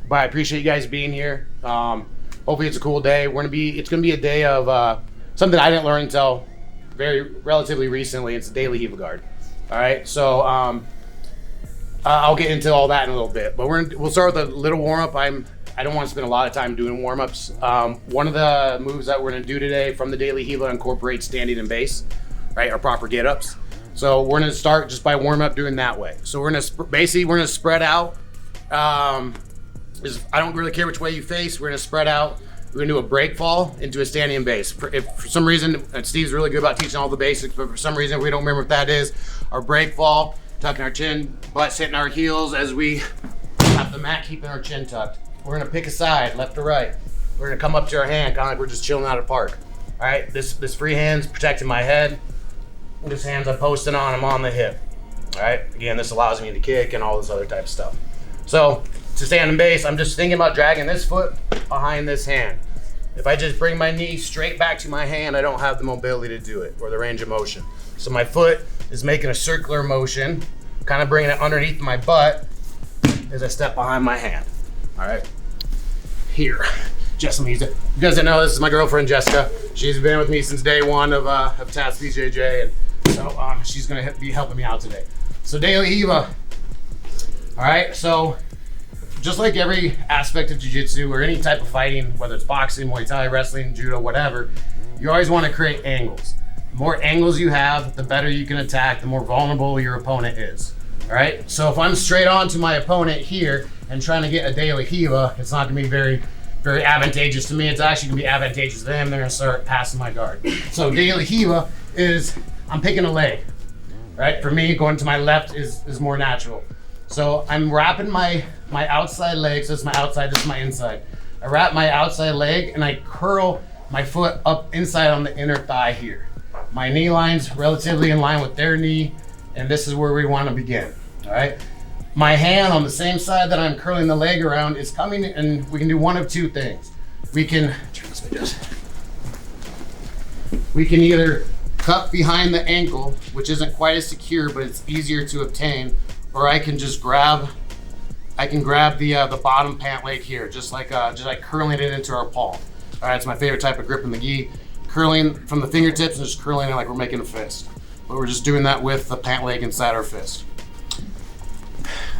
but I appreciate you guys being here. Hopefully it's a cool day. It's gonna be a day of something I didn't learn until relatively recently. It's a daily Hiva guard. All right, so I'll get into all that in a little bit, but we'll start with a little warm up. I don't want to spend a lot of time doing warm ups. One of the moves that we're gonna do today from the daily Hiva incorporates standing and base, right? Our proper get ups. So we're gonna start just by warm up doing that way. So we're gonna spread out. I don't really care which way you face. We're gonna spread out. We're gonna do a break fall into a standing and base. If for some reason, and Steve's really good about teaching all the basics, but for some reason we don't remember what that is. Our break fall, tucking our chin, butts hitting our heels as we have the mat, keeping our chin tucked. We're gonna pick a side, left or right. We're gonna come up to our hand, kind of like we're just chilling out at a park. All right, this free hand's protecting my head. This hand's I'm posting on, I'm on the hip. All right, again, this allows me to kick and all this other type of stuff. So to stand in base, I'm just thinking about dragging this foot behind this hand. If I just bring my knee straight back to my hand, I don't have the mobility to do it or the range of motion. So my foot is making a circular motion, kind of bringing it underneath my butt as I step behind my hand. All right, here. Jess, let me use it. You guys didn't know, this is my girlfriend, Jessica. She's been with me since day one of Taps BJJ, and so she's gonna be helping me out today. So daily Hiva. All right, so just like every aspect of jiu-jitsu or any type of fighting, whether it's boxing, Muay Thai, wrestling, judo, whatever, you always want to create angles. The more angles you have, the better you can attack, the more vulnerable your opponent is. All right, so if I'm straight on to my opponent here and trying to get a daily Hiva, it's not gonna be very advantageous to me. It's actually gonna be advantageous to them. They're gonna start passing my guard. So daily Hiva is, I'm picking a leg, right? For me, going to my left is more natural. So I'm wrapping my outside leg, so this is my outside, this is my inside. I wrap my outside leg and I curl my foot up inside on the inner thigh here. My knee line's relatively in line with their knee, and this is where we wanna begin, all right? My hand on the same side that I'm curling the leg around is coming, and we can do one of two things. We can either cup behind the ankle, which isn't quite as secure, but it's easier to obtain, or I can just grab the bottom pant leg here, just like curling it into our palm. All right, it's my favorite type of grip in the gi. Curling from the fingertips and just curling it like we're making a fist. But we're just doing that with the pant leg inside our fist.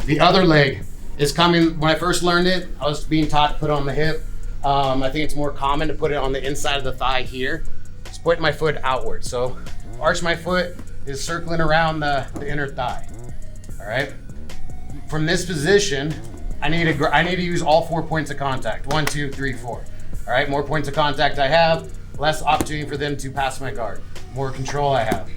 The other leg is coming. When I first learned it, I was being taught to put it on the hip. I think it's more common to put it on the inside of the thigh here. Just putting my foot outward. So arch my foot is circling around the inner thigh. All right. From this position, I need to use all 4 points of contact. 1, 2, 3, 4. All right. More points of contact I have, less opportunity for them to pass my guard. More control I have.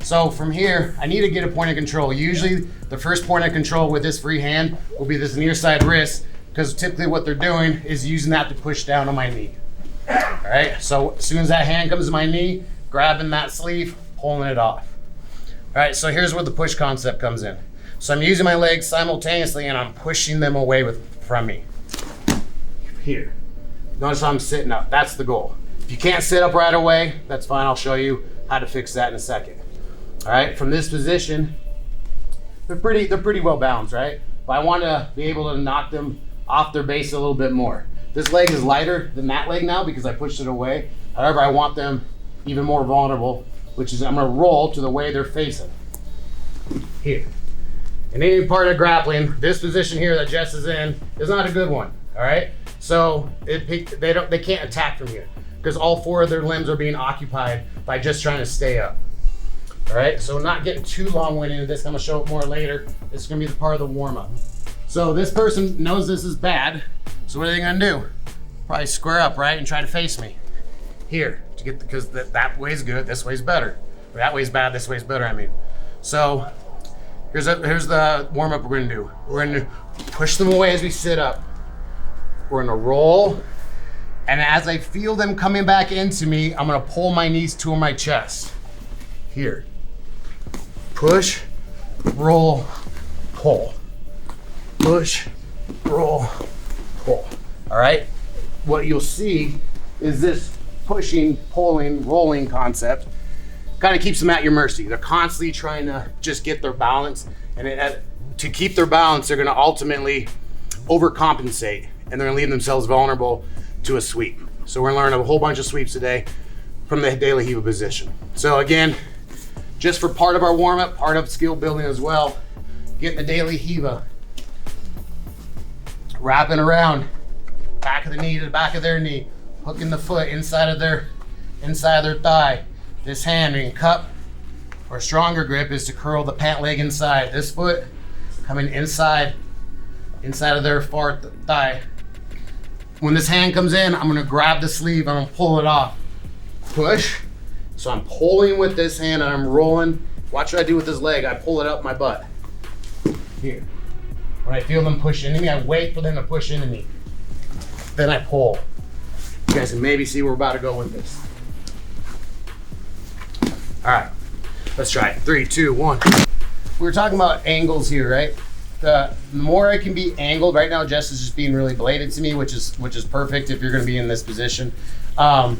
So from here, I need to get a point of control. Usually the first point of control with this free hand will be this near side wrist, because typically what they're doing is using that to push down on my knee. All right, so as soon as that hand comes to my knee, grabbing that sleeve, pulling it off. All right, so here's where the push concept comes in. So I'm using my legs simultaneously and I'm pushing them away from me. Here, notice how I'm sitting up, that's the goal. If you can't sit up right away, that's fine, I'll show you how to fix that in a second. All right, from this position, they're pretty well balanced, right? But I want to be able to knock them off their base a little bit more. This leg is lighter than that leg now because I pushed it away. However, I want them even more vulnerable, which is I'm gonna roll to the way they're facing. Here. In any part of grappling, this position here that Jess is in is not a good one, all right? So they can't attack from here because all 4 of their limbs are being occupied by just trying to stay up. All right, so not getting too long-winded into this. I'm gonna show it more later. This is gonna be the part of the warm-up. So this person knows this is bad. So what are they gonna do? Probably square up, right, and try to face me. Here, to get because that way's good, this way's better. Or that way's bad, this way's better, I mean. So here's the warm-up we're gonna do. We're gonna push them away as we sit up. We're gonna roll, and as I feel them coming back into me, I'm gonna pull my knees to my chest. Here. Push, roll, pull. Push, roll, pull. All right? What you'll see is this pushing, pulling, rolling concept kind of keeps them at your mercy. They're constantly trying to just get their balance, and to keep their balance, they're going to ultimately overcompensate, and they're gonna leave themselves vulnerable to a sweep. So we're gonna learn a whole bunch of sweeps today from the De La Riva position. So again, just for part of our warm-up, part of skill building as well, getting the De La Riva, wrapping around, back of the knee to the back of their knee, hooking the foot inside of their thigh. This hand in cup or stronger grip is to curl the pant leg inside. This foot coming inside of their far thigh. When this hand comes in, I'm gonna grab the sleeve, I'm gonna pull it off. Push. So I'm pulling with this hand and I'm rolling. Watch what I do with this leg. I pull it up my butt. Here. When I feel them push into me, I wait for them to push into me. Then I pull. You guys can maybe see where we're about to go with this. All right, let's try it. 3, 2, 1. We were talking about angles here, right? The more I can be angled, right now Jess is just being really bladed to me, which is perfect if you're gonna be in this position. I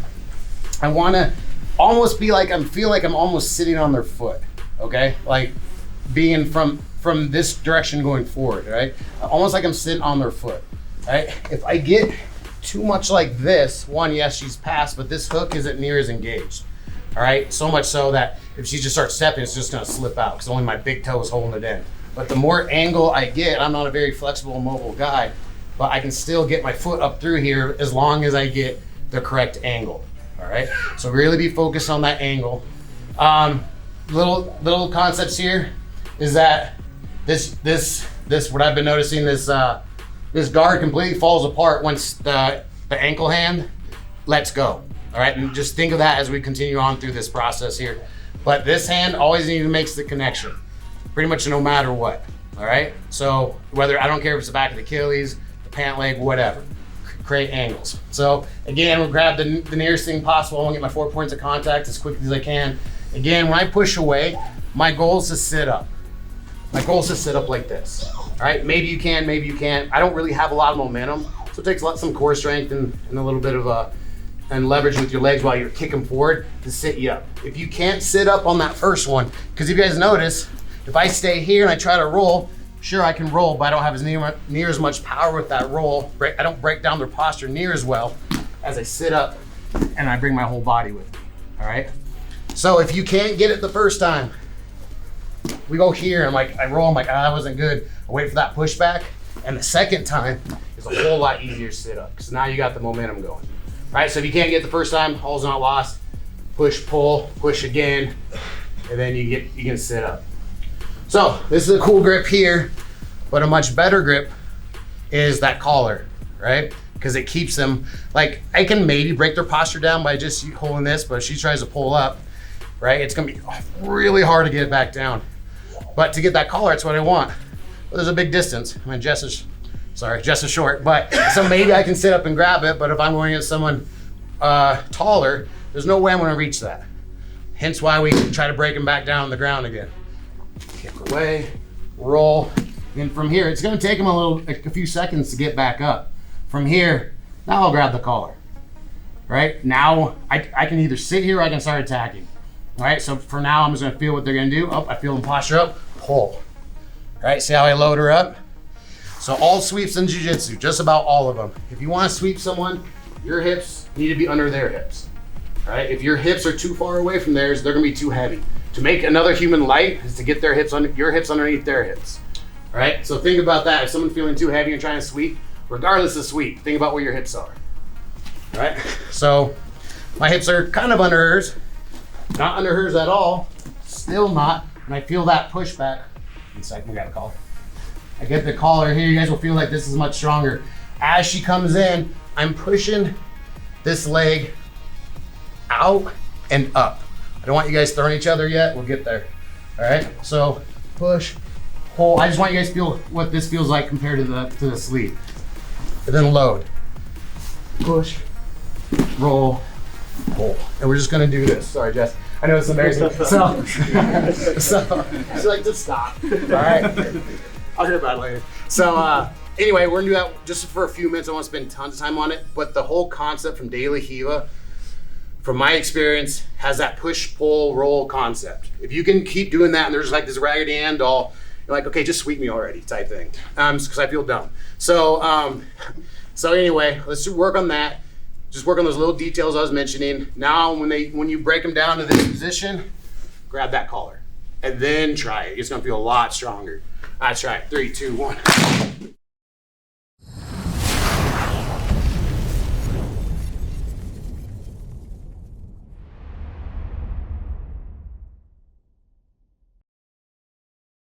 wanna almost be like, feel like I'm almost sitting on their foot, okay? Like being from this direction going forward, right? Almost like I'm sitting on their foot, right? If I get too much like this, one, yes, she's passed, but this hook isn't near as engaged, all right? So much so that if she just starts stepping, it's just gonna slip out because only my big toe is holding it in. But the more angle I get, I'm not a very flexible, mobile guy, but I can still get my foot up through here as long as I get the correct angle, all right? So really be focused on that angle. Little concepts here is that this what I've been noticing, this guard completely falls apart once the ankle hand lets go, all right? And just think of that as we continue on through this process here. But this hand always even makes the connection, pretty much no matter what, all right? So whether, I don't care if it's the back of the Achilles, the pant leg, whatever, create angles. So again, we'll grab the nearest thing possible. I want to get my 4 points of contact as quickly as I can. Again, when I push away, my goal is to sit up. My goal is to sit up like this, all right? Maybe you can, maybe you can't. I don't really have a lot of momentum, so it takes some core strength and a little bit of and leverage with your legs while you're kicking forward to sit you up. If you can't sit up on that first one, because if you guys notice, if I stay here and I try to roll, sure I can roll, but I don't have near as much power with that roll. I don't break down their posture near as well as I sit up and I bring my whole body with me, all right? So if you can't get it the first time, we go here, I roll, I'm like, that wasn't good. I wait for that pushback, and the second time is a whole lot easier to sit up, because now you got the momentum going. All right, so if you can't get the first time, all's not lost. Push, pull, push again, and then you can sit up. So this is a cool grip here, but a much better grip is that collar, right? Because it keeps them, like, I can maybe break their posture down by just holding this, but if she tries to pull up, right, it's gonna be really hard to get it back down. But to get that collar, that's what I want. But there's a big distance. I mean, Jess is short, but so maybe I can sit up and grab it, but if I'm going against someone taller, there's no way I'm gonna reach that. Hence why we try to break them back down on the ground again. Kick away, roll, and from here, it's gonna take them a few seconds to get back up. From here, now I'll grab the collar, right? Now I can either sit here or I can start attacking, right? So for now, I'm just gonna feel what they're gonna do. Oh, I feel them posture up, pull. Right, see how I load her up? So all sweeps in jiu-jitsu, just about all of them. If you wanna sweep someone, your hips need to be under their hips, right? If your hips are too far away from theirs, they're gonna be too heavy. To make another human light is to get your hips underneath their hips, all right? So think about that. If someone's feeling too heavy and trying to sweep, regardless of sweep, think about where your hips are, all right? So my hips are kind of under hers, not under hers at all, still not, and I feel that pushback. One second, we got a collar. I get the collar here, you guys will feel like this is much stronger. As she comes in, I'm pushing this leg out and up. I don't want you guys throwing each other yet, we'll get there. All right, so push, pull. I just want you guys to feel what this feels like compared to the sleeve. And then load. Push, roll, pull. And we're just gonna do this. Sorry, Jess. I know it's embarrassing. So she's like, just stop. All right. I'll hear about it later. So anyway, we're gonna do that just for a few minutes. I won't spend tons of time on it, but the whole concept from De La Riva, from my experience, has that push, pull, roll concept. If you can keep doing that and there's like this Raggedy Ann doll, You're like, okay, just sweep me already type thing. Because I feel dumb. So, so anyway, let's work on that. Just work on those little details I was mentioning. Now, when you break them down to this position, grab that collar and then try it. It's gonna feel a lot stronger. Let's try it. 3, 2, 1.